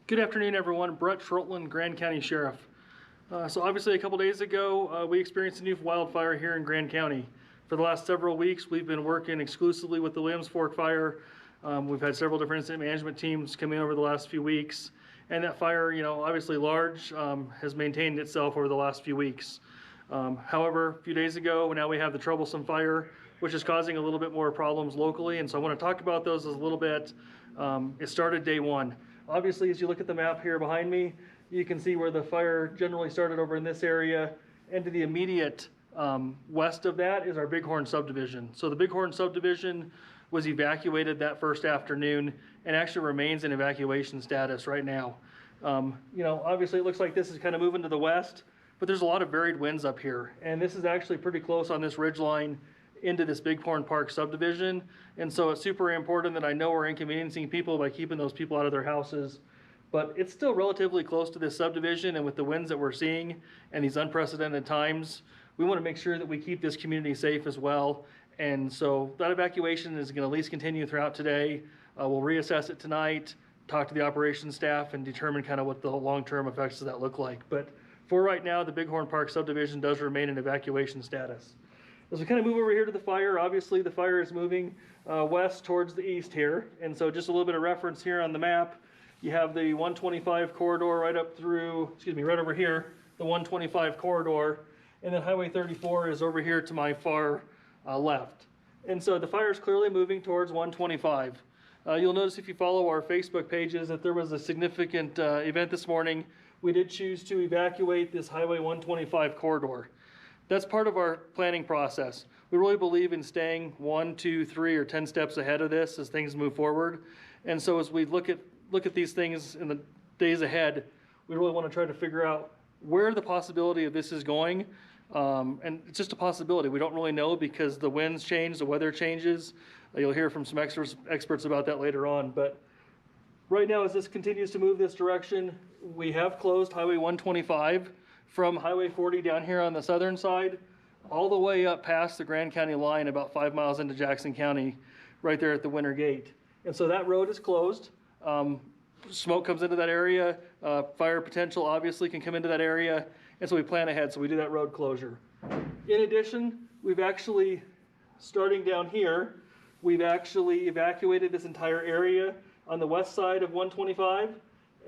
Good afternoon, everyone. Brett Schrottland, Grand County Sheriff. So obviously a couple days ago, we experienced a new wildfire here in Grand County. For the last several weeks, we've been working exclusively with the Williams Fork Fire. We've had several different incident management teams come in over the last few weeks. And that fire, obviously large, has maintained itself over the last few weeks. However, a few days ago, now we have the Troublesome Fire, which is causing a little bit more problems locally. And so I want to talk about those a little bit. It started day one. Obviously, as you look at the map here behind me, you can see where the fire generally started over in this area, and to the immediate west of that is our Bighorn subdivision. So the Bighorn subdivision was evacuated that first afternoon and actually remains in evacuation status right now. Obviously it looks like this is kind of moving to the west, but there's a lot of varied winds up here, and this is actually pretty close on this ridge line into this Bighorn Park subdivision. And so it's super important that I know we're inconveniencing people by keeping those people out of their houses. But it's still relatively close to this subdivision, and with the winds that we're seeing and these unprecedented times, we want to make sure that we keep this community safe as well. And so that evacuation is going to at least continue throughout today. We'll reassess it tonight, talk to the operations staff, and determine kind of what the long-term effects of that look like. But for right now, the Bighorn Park subdivision does remain in evacuation status. As we kind of move over here to the fire, obviously the fire is moving west towards the east here. And so just a little bit of reference here on the map, you have the 125 corridor right up through, right over here, the 125 corridor. And then Highway 34 is over here to my far left. And so the fire is clearly moving towards 125. You'll notice if you follow our Facebook pages that there was a significant event this morning. We did choose to evacuate this Highway 125 corridor. That's part of our planning process. We really believe in staying 1, 2, 3, or 10 steps ahead of this as things move forward. And so as we look at these things in the days ahead, we really want to try to figure out where the possibility of this is going. And it's just a possibility. We don't really know because the winds change, the weather changes. You'll hear from some experts about that later on. But right now, as this continues to move this direction, we have closed Highway 125 from Highway 40 down here on the southern side, all the way up past the Grand County line, about 5 miles into Jackson County, right there at the Winter Gate. And so that road is closed. Smoke comes into that area. Fire potential obviously can come into that area. And so we plan ahead, so we do that road closure. In addition, we've actually, starting down here, we've actually evacuated this entire area on the west side of 125.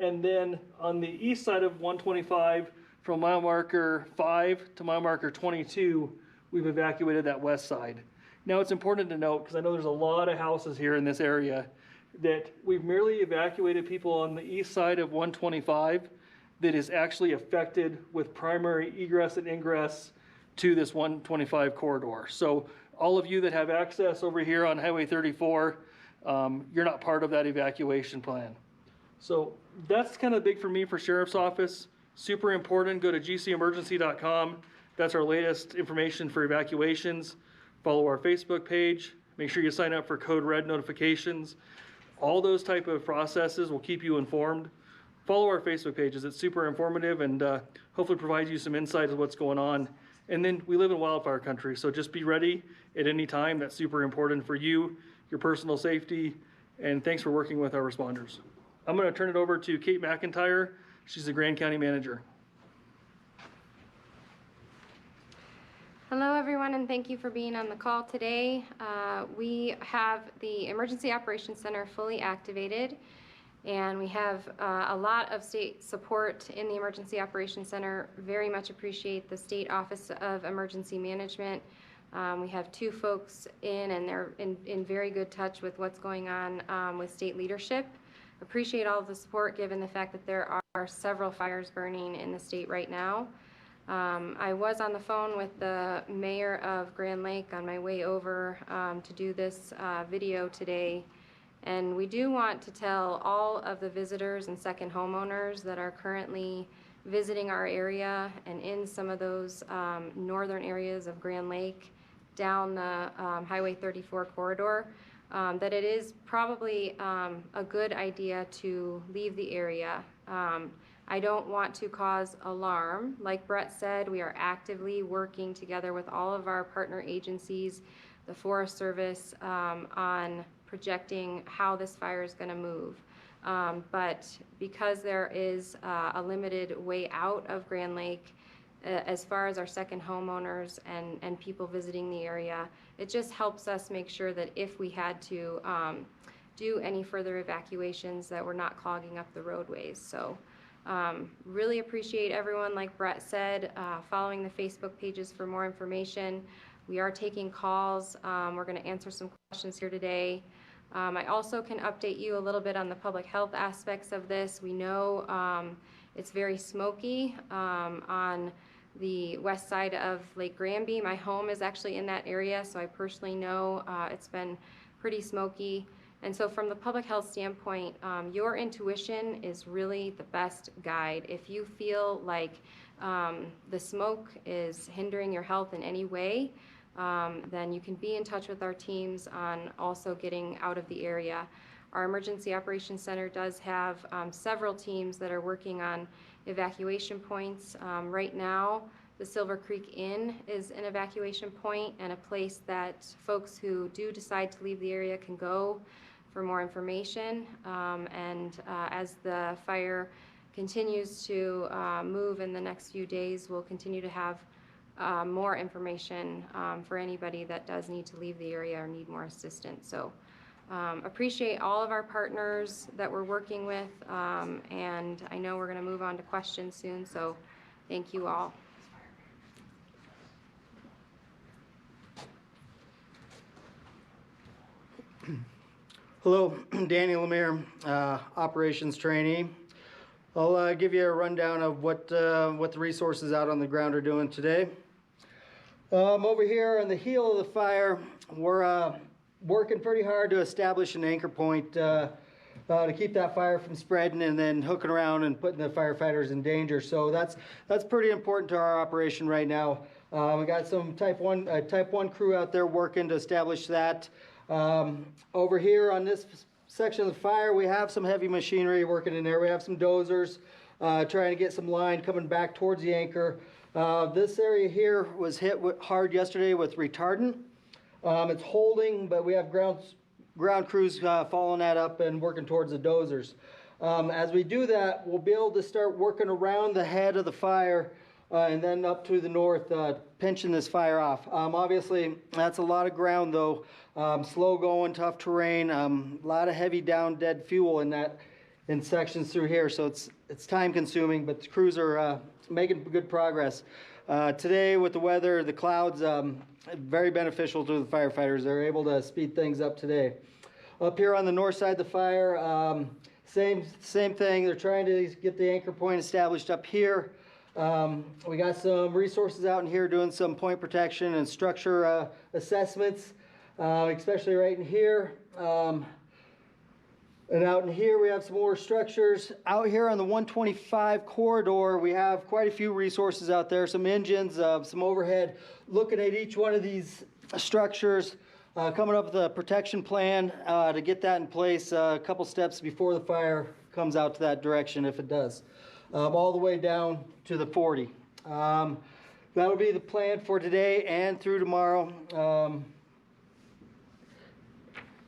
And then on the east side of 125, from mile marker 5 to mile marker 22, we've evacuated that west side. Now it's important to note, because I know there's a lot of houses here in this area, that we've merely evacuated people on the east side of 125 that is actually affected with primary egress and ingress to this 125 corridor. So all of you that have access over here on Highway 34, you're not part of that evacuation plan. So that's kind of big for me for Sheriff's Office. Super important. Go to gcemergency.com. That's our latest information for evacuations. Follow our Facebook page. Make sure you sign up for Code Red notifications. All those type of processes will keep you informed. Follow our Facebook pages. It's super informative and hopefully provides you some insight of what's going on. And then we live in wildfire country, so just be ready at any time. That's super important for you, your personal safety, and thanks for working with our responders. I'm going to turn it over to Kate McIntyre. She's the Grand County Manager. Hello everyone, and thank you for being on the call today. We have the Emergency Operations Center fully activated, and we have a lot of state support in the Emergency Operations Center. Very much appreciate the State Office of Emergency Management. We have 2 folks in, and they're in very good touch with what's going on with state leadership. Appreciate all of the support given the fact that there are several fires burning in the state right now. I was on the phone with the mayor of Grand Lake on my way over to do this video today, and we do want to tell all of the visitors and second homeowners that are currently visiting our area and in some of those northern areas of Grand Lake down the Highway 34 corridor, that it is probably a good idea to leave the area. I don't want to cause alarm. Like Brett said, we are actively working together with all of our partner agencies, the Forest Service, on projecting how this fire is going to move. But because there is a limited way out of Grand Lake, as far as our second homeowners and people visiting the area, it just helps us make sure that if we had to do any further evacuations, that we're not clogging up the roadways. So really appreciate everyone, like Brett said, following the Facebook pages for more information. We are taking calls. We're going to answer some questions here today. I also can update you a little bit on the public health aspects of this. We know it's very smoky on the west side of Lake Granby. My home is actually in that area, so I personally know it's been pretty smoky. And so from the public health standpoint, your intuition is really the best guide. If you feel like the smoke is hindering your health in any way, then you can be in touch with our teams on also getting out of the area. Our Emergency Operations Center does have several teams that are working on evacuation points. Right now, the Silver Creek Inn is an evacuation point and a place that folks who do decide to leave the area can go for more information. As the fire continues to move in the next few days, we'll continue to have more information for anybody that does need to leave the area or need more assistance. So appreciate all of our partners that we're working with, and I know we're going to move on to questions soon, so thank you all. Hello, Danny Lemire, operations trainee. I'll give you a rundown of what the resources out on the ground are doing today. Over here on the heel of the fire, we're working pretty hard to establish an anchor point to keep that fire from spreading and then hooking around and putting the firefighters in danger. So that's pretty important to our operation right now. We got some type 1 crew out there working to establish that. Over here on this section of the fire, we have some heavy machinery working in there. We have some dozers trying to get some line coming back towards the anchor. This area here was hit hard yesterday with retardant. It's holding, but we have ground crews following that up and working towards the dozers. As we do that, we'll be able to start working around the head of the fire and then up to the north, pinching this fire off. Obviously, that's a lot of ground though. Slow going, tough terrain, a lot of heavy down dead fuel in sections through here. So it's time consuming, but the crews are making good progress. Today with the weather, the clouds, very beneficial to the firefighters. They're able to speed things up today. Up here on the north side of the fire, same thing. They're trying to get the anchor point established up here. We got some resources out in here doing some point protection and structure assessments, especially right in here. And out in here we have some more structures. Out here on the 125 corridor, we have quite a few resources out there, some engines, some overhead, looking at each one of these structures, coming up with a protection plan to get that in place a couple steps before the fire comes out to that direction, if it does, all the way down to the 40. That'll be the plan for today and through tomorrow.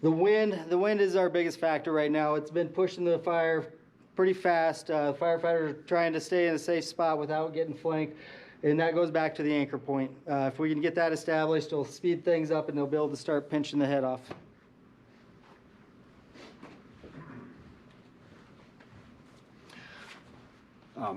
The wind is our biggest factor right now. It's been pushing the fire pretty fast. Firefighters are trying to stay in a safe spot without getting flanked, and that goes back to the anchor point. If we can get that established, it'll speed things up and they'll be able to start pinching the head off.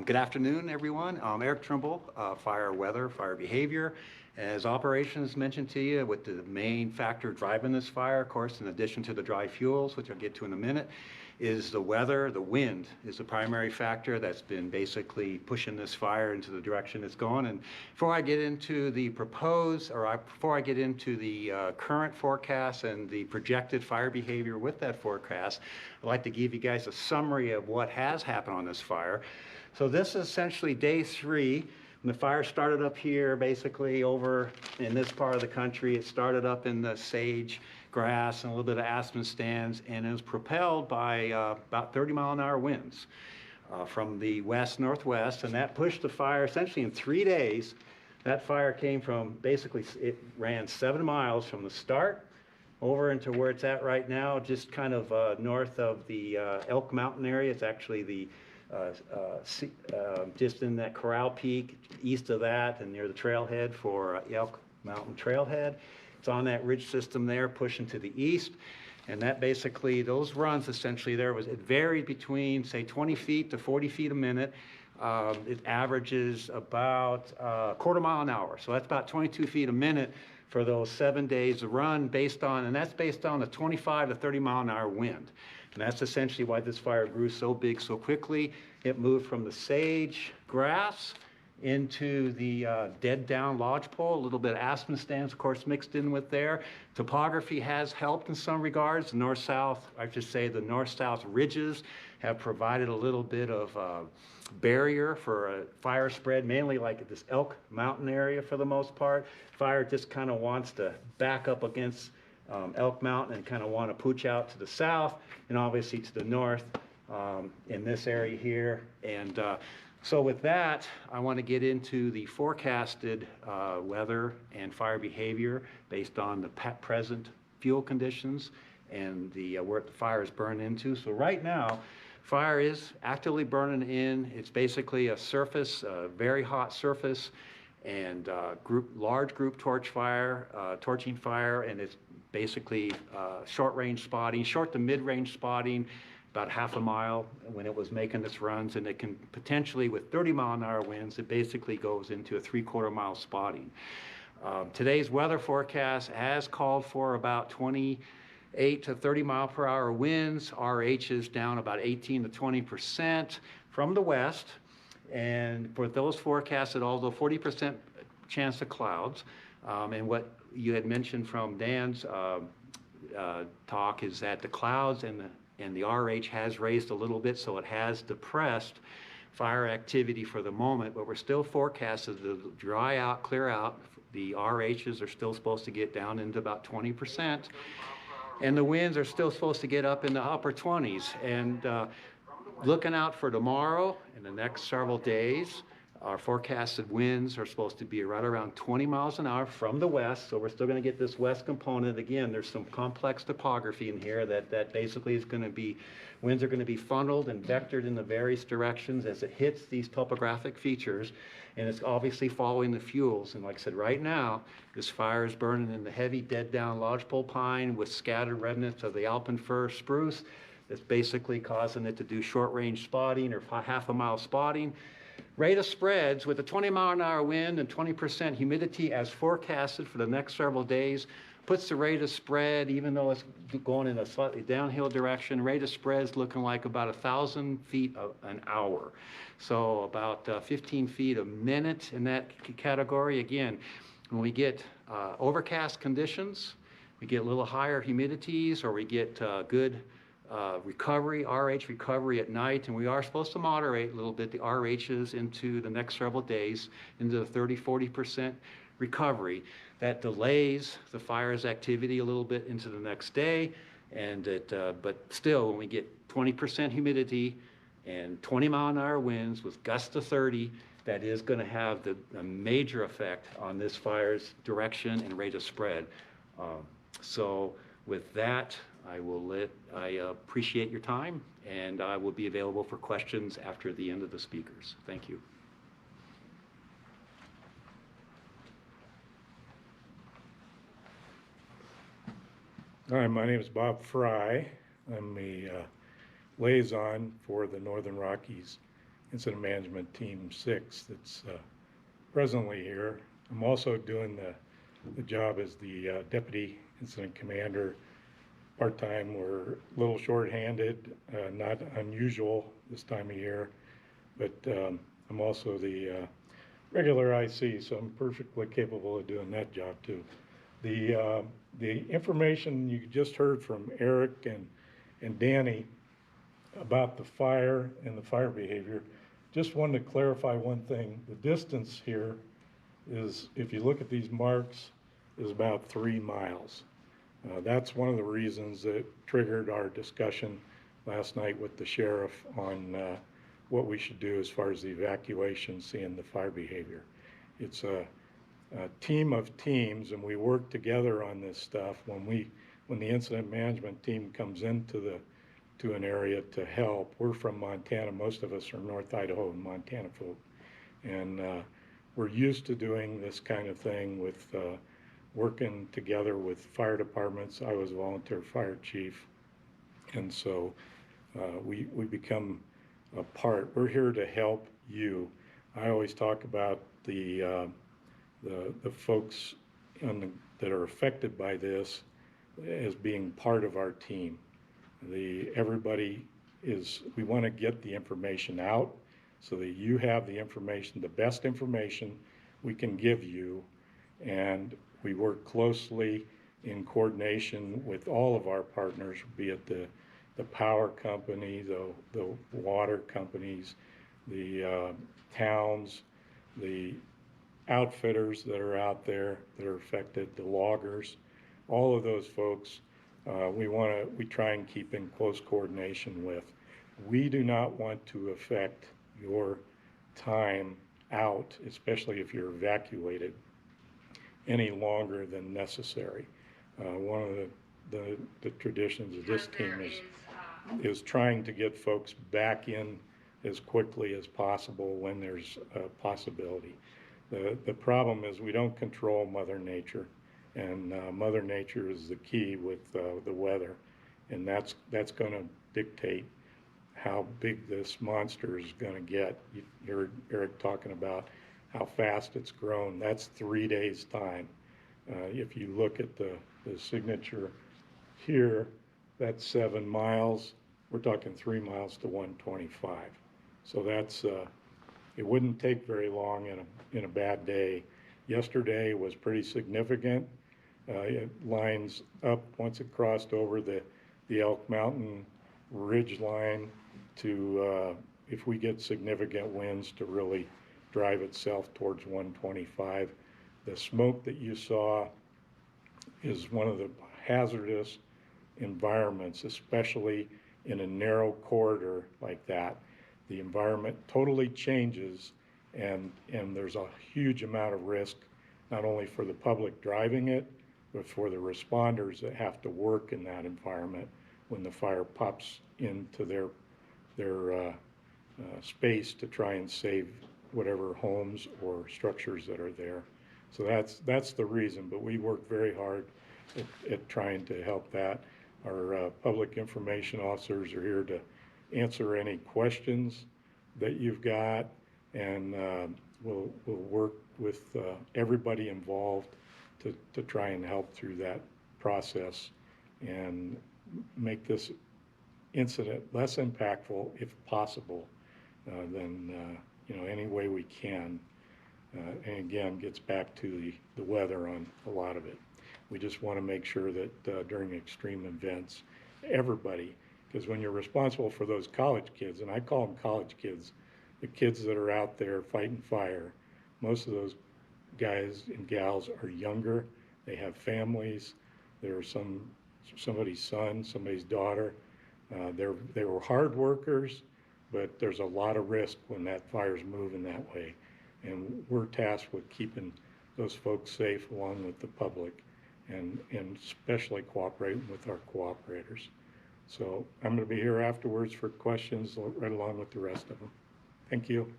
Good afternoon, everyone. I'm Eric Trimble, fire weather, fire behavior. As operations mentioned to you, with the main factor driving this fire, of course, in addition to the dry fuels, which I'll get to in a minute, is the weather. The wind is the primary factor that's been basically pushing this fire into the direction it's going. And before I get into the before I get into the current forecast and the projected fire behavior with that forecast, I'd like to give you guys a summary of what has happened on this fire. So this is essentially day 3. When the fire started up here, basically over in this part of the country, it started up in the sage grass and a little bit of aspen stands, and it was propelled by about 30-mile-an-hour winds from the west-northwest, and that pushed the fire essentially in 3 days. That fire came from, basically, it ran 7 miles from the start over into where it's at right now, just kind of north of the Elk Mountain area. It's actually the just in that Corral Peak, east of that, and near the trailhead for Elk Mountain Trailhead. It's on that ridge system there, pushing to the east. And that basically, those runs essentially there it varied between, say, 20 feet to 40 feet a minute. It averages about a quarter mile an hour. So that's about 22 feet a minute for those 7 days of run and that's based on a 25 to 30 mile an hour wind. And that's essentially why this fire grew so big so quickly. It moved from the sage grass into the dead down lodgepole, a little bit of aspen stands, of course, mixed in with there. Topography has helped in some regards. The north-south, I should say the north-south ridges have provided a little bit of barrier for a fire spread, mainly like this Elk Mountain area for the most part. Fire just kind of wants to back up against Elk Mountain and kind of want to pooch out to the south and obviously to the north in this area here. And so with that, I want to get into the forecasted weather and fire behavior based on the present fuel conditions and the where the fire is burned into. So right now, fire is actively burning in. It's basically a surface, a very hot surface, and large group torching fire, and it's basically short-range spotting, short to mid-range spotting, about half a mile when it was making its runs, and it can potentially, with 30-mile-an-hour winds, it basically goes into a 3/4 mile spotting. Today's weather forecast has called for about 28 to 30 mile per hour winds. RH is down about 18 to 20% from the west. And for those forecasted, although 40% chance of clouds, and what you had mentioned from Dan's talk is that the clouds and the RH has raised a little bit, so it has depressed fire activity for the moment, but we're still forecasted to dry out, clear out. The RHs are still supposed to get down into about 20%, and the winds are still supposed to get up in the upper 20s. And looking out for tomorrow and the next several days, our forecasted winds are supposed to be right around 20 miles an hour from the west, so we're still going to get this west component. Again, there's some complex topography in here that basically is going to be, winds are going to be funneled and vectored in the various directions as it hits these topographic features, and it's obviously following the fuels. And like I said, right now, this fire is burning in the heavy dead down lodgepole pine with scattered remnants of the alpine fir spruce. That's basically causing it to do short range spotting or half a mile spotting. Rate of spreads with a 20-mile-an-hour wind and 20% humidity as forecasted for the next several days puts the rate of spread, even though it's going in a slightly downhill direction, rate of spread is looking like about 1,000 feet an hour. So about 15 feet a minute in that category. Again, when we get overcast conditions, we get a little higher humidities, or we get good recovery, RH recovery at night, and we are supposed to moderate a little bit the RHs into the next several days into the 30-40% recovery. That delays the fire's activity a little bit into the next day, and but still, when we get 20% humidity and 20-mile-an-hour winds with gusts to 30, that is going to have a major effect on this fire's direction and rate of spread. So with that, I appreciate your time, and I will be available for questions after the end of the speakers. Thank you. Hi, my name is Bob Fry. I'm the liaison for the Northern Rockies Incident Management Team 6 that's presently here. I'm also doing the job as the Deputy Incident Commander part-time. We're a little short-handed, not unusual this time of year, but I'm also the regular IC, so I'm perfectly capable of doing that job too. The information you just heard from Eric and Danny about the fire and the fire behavior, just wanted to clarify one thing. The distance here is, if you look at these marks, is about 3 miles. That's one of the reasons that triggered our discussion last night with the sheriff on what we should do as far as the evacuation, seeing the fire behavior. It's a team of teams, and we work together on this stuff. When when the incident management team comes into an area to help. We're from Montana. Most of us are North Idaho and Montana folk. And we're used to doing this kind of thing with working together with fire departments. I was a volunteer fire chief. And so we become a part. We're here to help you. I always talk about the folks that are affected by this as being part of our team. Everybody we want to get the information out so that you have the information, the best information we can give you, and we work closely in coordination with all of our partners, be it the power company, the water companies, the towns, the outfitters that are out there that are affected, the loggers, all of those folks. We try and keep in close coordination with. We do not want to affect your time out, especially if you're evacuated, any longer than necessary. One of the traditions of this team is trying to get folks back in as quickly as possible when there's a possibility. The problem is we don't control Mother Nature, and Mother Nature is the key with the weather, and that's going to dictate how big this monster is going to get. You heard Eric talking about how fast it's grown. That's 3 days' time. If you look at the signature here, that's 7 miles. We're talking 3 miles to 125. So that's it wouldn't take very long in a bad day. Yesterday was pretty significant. It lines up once it crossed over the Elk Mountain ridge line to, if we get significant winds, to really drive itself towards 125. The smoke that you saw is one of the hazardous environments, especially in a narrow corridor like that. The environment totally changes, and there's a huge amount of risk, not only for the public driving it, but for the responders that have to work in that environment when the fire pops into their space to try and save whatever homes or structures that are there. So that's the reason, but we work very hard at trying to help that. Our public information officers are here to answer any questions that you've got, and we'll work with everybody involved to try and help through that process and make this incident less impactful, if possible, than any way we can. And again, gets back to the weather on a lot of it. We just want to make sure that during extreme events, everybody, because when you're responsible for those college kids, and I call them college kids, the kids that are out there fighting fire, most of those guys and gals are younger, they have families, they're somebody's son, somebody's daughter. They were hard workers, but there's a lot of risk when that fire's moving that way. And we're tasked with keeping those folks safe along with the public, and especially cooperating with our cooperators. So I'm going to be here afterwards for questions right along with the rest of them. Thank you.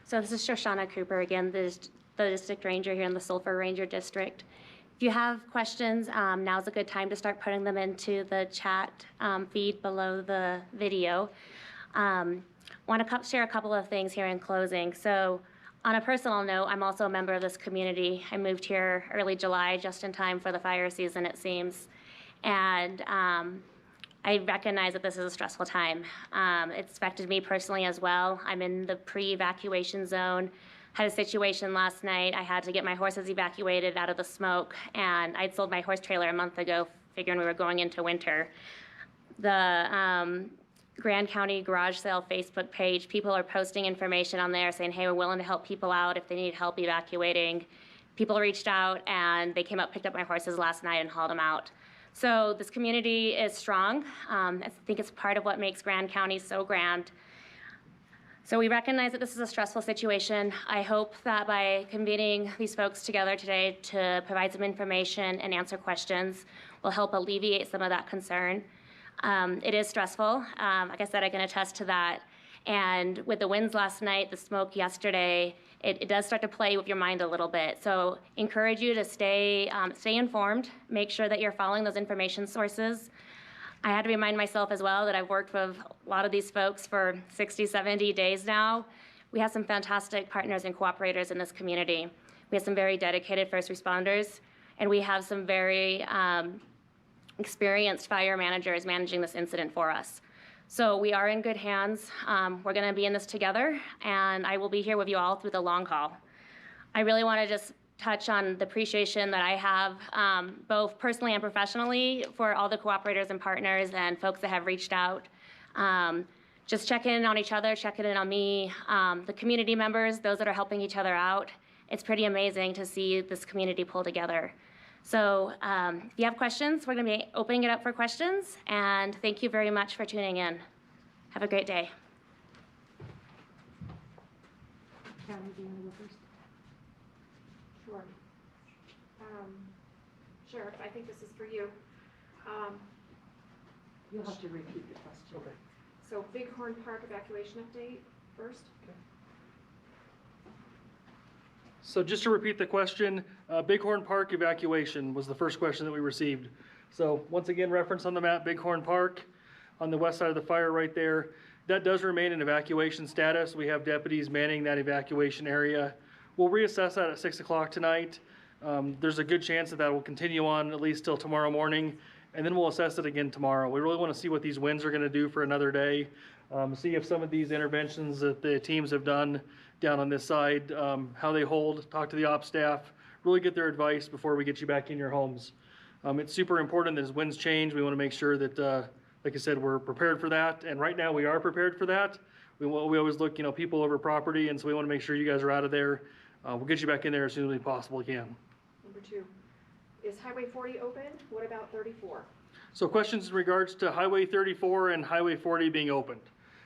So this is Shoshana Cooper again, the district ranger here in the Sulphur Ranger District. If you have questions, now's a good time to start putting them into the chat feed below the video. Want to share a couple of things here in closing. So on a personal note, I'm also a member of this community. I moved here early July, just in time for the fire season, it seems. And I recognize that this is a stressful time. It's affected me personally as well. I'm in the pre-evacuation zone. Had a situation last night. I had to get my horses evacuated out of the smoke, and I'd sold my horse trailer a month ago, figuring we were going into winter. The Grand County Garage Sale Facebook page, people are posting information on there saying, hey, we're willing to help people out if they need help evacuating. People reached out, and they came up, picked up my horses last night and hauled them out. So this community is strong. I think it's part of what makes Grand County so grand. So we recognize that this is a stressful situation. I hope that by convening these folks together today to provide some information and answer questions will help alleviate some of that concern. It is stressful. Like I said, I can attest to that. And with the winds last night, the smoke yesterday, it does start to play with your mind a little bit. So encourage you to stay informed, make sure that you're following those information sources. I had to remind myself as well that I've worked with a lot of these folks for 60, 70 days now. We have some fantastic partners and cooperators in this community. We have some very dedicated first responders, and we have some very experienced fire managers managing this incident for us. So we are in good hands. We're gonna be in this together, and I will be here with you all through the long haul. I really wanna just touch on the appreciation that I have, both personally and professionally, for all the cooperators and partners and folks that have reached out. Just checking in on each other, checking in on me, the community members, those that are helping each other out. It's pretty amazing to see this community pull together. So if you have questions, we're gonna be opening it up for questions, and thank you very much for tuning in. Have a great day. Karen, do you want to go first? Sure. Sheriff, I think this is for you. You'll have to repeat the question. Okay. So Bighorn Park evacuation update first. So just to repeat the question, Bighorn Park evacuation was the first question that we received. So once again, reference on the map, Bighorn Park on the west side of the fire right there. That does remain in evacuation status. We have deputies manning that evacuation area. We'll reassess that at 6 o'clock tonight. There's a good chance that that will continue on at least till tomorrow morning, and then we'll assess it again tomorrow. We really want to see what these winds are going to do for another day. See if some of these interventions that the teams have done down on this side, how they hold, talk to the ops staff, really get their advice before we get you back in your homes. It's super important that as winds change, we want to make sure that, like I said, we're prepared for that. And right now we are prepared for that. We always look, people over property, and so we want to make sure you guys are out of there. We'll get you back in there as soon as we possibly can. Number 2, is Highway 40 open? What about 34? So questions in regards to Highway 34 and Highway 40 being opened.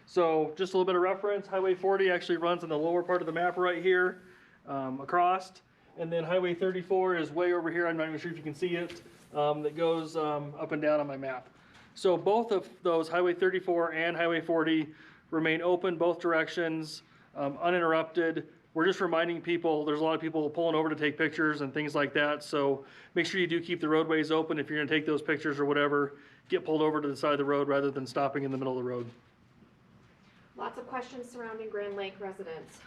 So just a little bit of reference, Highway 40 actually runs on the lower part of the map right here, across. And then Highway 34 is way over here, I'm not even sure if you can see it, that goes up and down on my map. So both of those, Highway 34 and Highway 40, remain open both directions, uninterrupted. We're just reminding people, there's a lot of people pulling over to take pictures and things like that, so make sure you do keep the roadways open. If you're gonna take those pictures or whatever, get pulled over to the side of the road rather than stopping in the middle of the road. Lots of questions surrounding Grand Lake residents.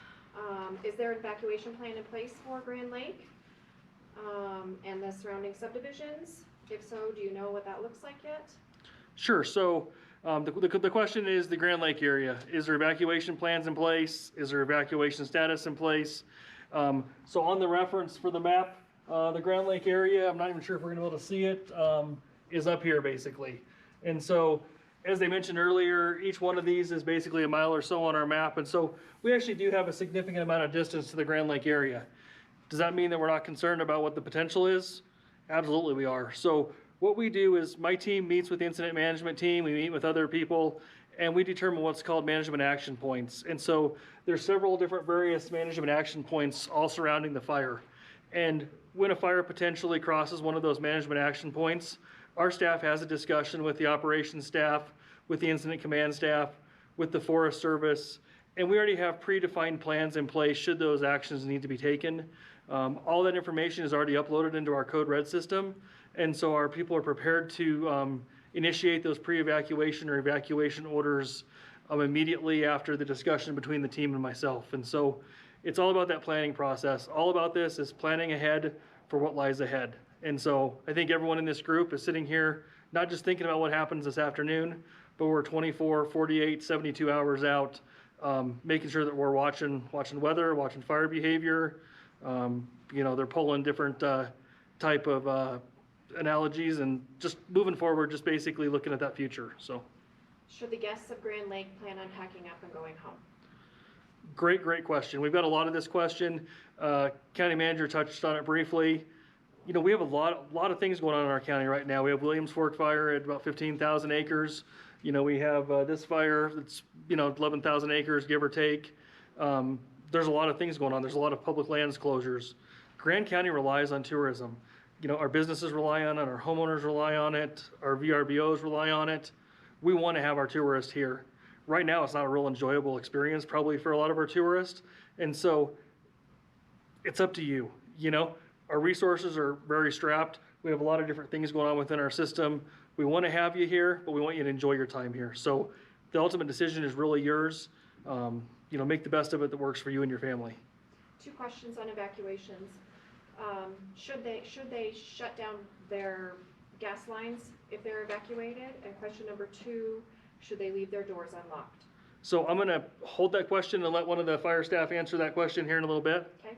Is there an evacuation plan in place for Grand Lake and the surrounding subdivisions? If so, do you know what that looks like yet? Sure, so the question is the Grand Lake area. Is there evacuation plans in place? Is there evacuation status in place? So on the reference for the map, the Grand Lake area, I'm not even sure if we're gonna be able to see it, is up here basically. And so, as they mentioned earlier, each one of these is basically a mile or so on our map. And so we actually do have a significant amount of distance to the Grand Lake area. Does that mean that we're not concerned about what the potential is? Absolutely we are. So what we do is my team meets with the incident management team, we meet with other people, and we determine what's called management action points. And so there's several different various management action points all surrounding the fire. And when a fire potentially crosses one of those management action points, our staff has a discussion with the operations staff, with the incident command staff, with the Forest Service, and we already have predefined plans in place should those actions need to be taken. All that information is already uploaded into our Code Red system, and so our people are prepared to initiate those pre-evacuation or evacuation orders immediately after the discussion between the team and myself. And so it's all about that planning process. All about this is planning ahead for what lies ahead. And so I think everyone in this group is sitting here not just thinking about what happens this afternoon, but we're 24, 48, 72 hours out, making sure that we're watching weather, watching fire behavior. They're pulling different type of analogies and just moving forward, just basically looking at that future. So, Should the guests of Grand Lake plan on packing up and going home? great question. We've got a lot of this question. County manager touched on it briefly. You know, we have a lot of things going on in our county right now. We have Williams Fork Fire at about 15,000 acres. You know, we have this fire that's, you know, 11,000 acres, give or take. There's a lot of things going on. There's a lot of public lands closures. Grand County relies on tourism. You know, our businesses rely on it, our homeowners rely on it, our VRBOs rely on it. We want to have our tourists here. Right now, it's not a real enjoyable experience probably for a lot of our tourists. And so it's up to you. You know, our resources are very strapped. We have a lot of different things going on within our system. We want to have you here, but we want you to enjoy your time here. So the ultimate decision is really yours. You know, make the best of it that works for you and your family. 2 questions on evacuations. Should they shut down their gas lines if they're evacuated? And question number 2, should they leave their doors unlocked? So I'm going to hold that question and let one of the fire staff answer that question here in a little bit. Okay.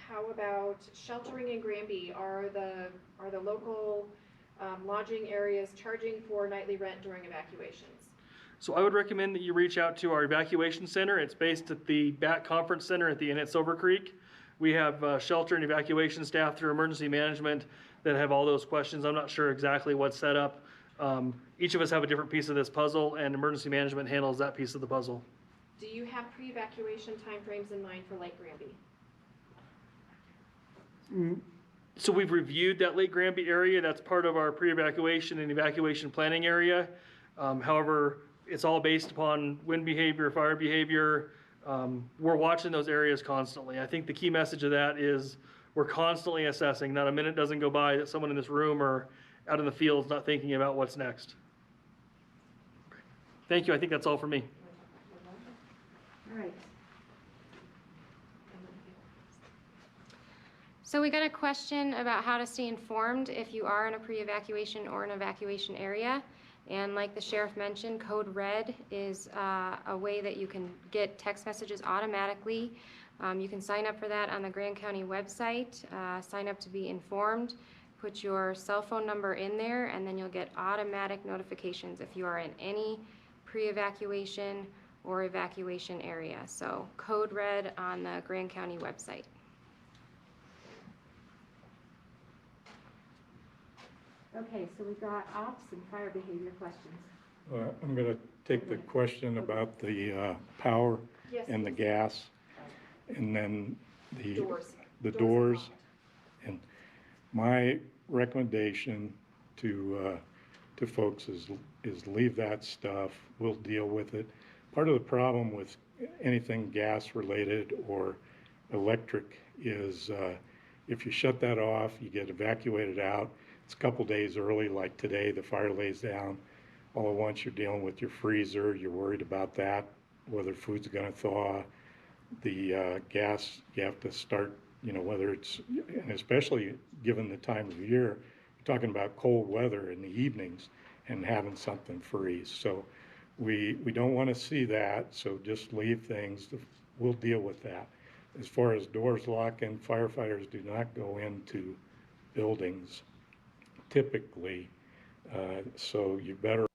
How about sheltering in Granby? Are the local lodging areas charging for nightly rent during evacuations? So I would recommend that you reach out to our evacuation center. It's based at the BAT Conference Center at the Inn at Silver Creek. We have shelter and evacuation staff through emergency management that have all those questions. I'm not sure exactly what's set up. Each of us have a different piece of this puzzle, and emergency management handles that piece of the puzzle. Do you have pre-evacuation timeframes in mind for Lake Granby? So we've reviewed that Lake Granby area. That's part of our pre-evacuation and evacuation planning area. However, it's all based upon wind behavior, fire behavior. We're watching those areas constantly. I think the key message of that is we're constantly assessing. Not a minute doesn't go by that someone in this room or out in the fields not thinking about what's next. Thank you. I think that's all for me. All right. So we got a question about how to stay informed if you are in a pre-evacuation or an evacuation area. And like the sheriff mentioned, Code Red is a way that you can get text messages automatically. You can sign up for that on the Grand County website, sign up to be informed, put your cell phone number in there, and then you'll get automatic notifications if you are in any pre-evacuation or evacuation area. So Code Red on the Grand County website. Okay, so we've got ops and fire behavior questions. I'm going to take the question about the power Yes, and the please. gas, and then the Doors. the Doors doors. unlocked. And my recommendation to folks is leave that stuff. We'll deal with it. Part of the problem with anything gas related or electric is if you shut that off, you get evacuated out. It's a couple days early, like today, the fire lays down. All at once, you're dealing with your freezer. You're worried about that, whether food's going to thaw. The gas, you have to start, you know, whether it's, and especially given the time of year, you're talking about cold weather in the evenings and having something freeze. So we don't want to see that, so just leave things. We'll deal with that. As far as doors locking, firefighters do not go into buildings typically, so you better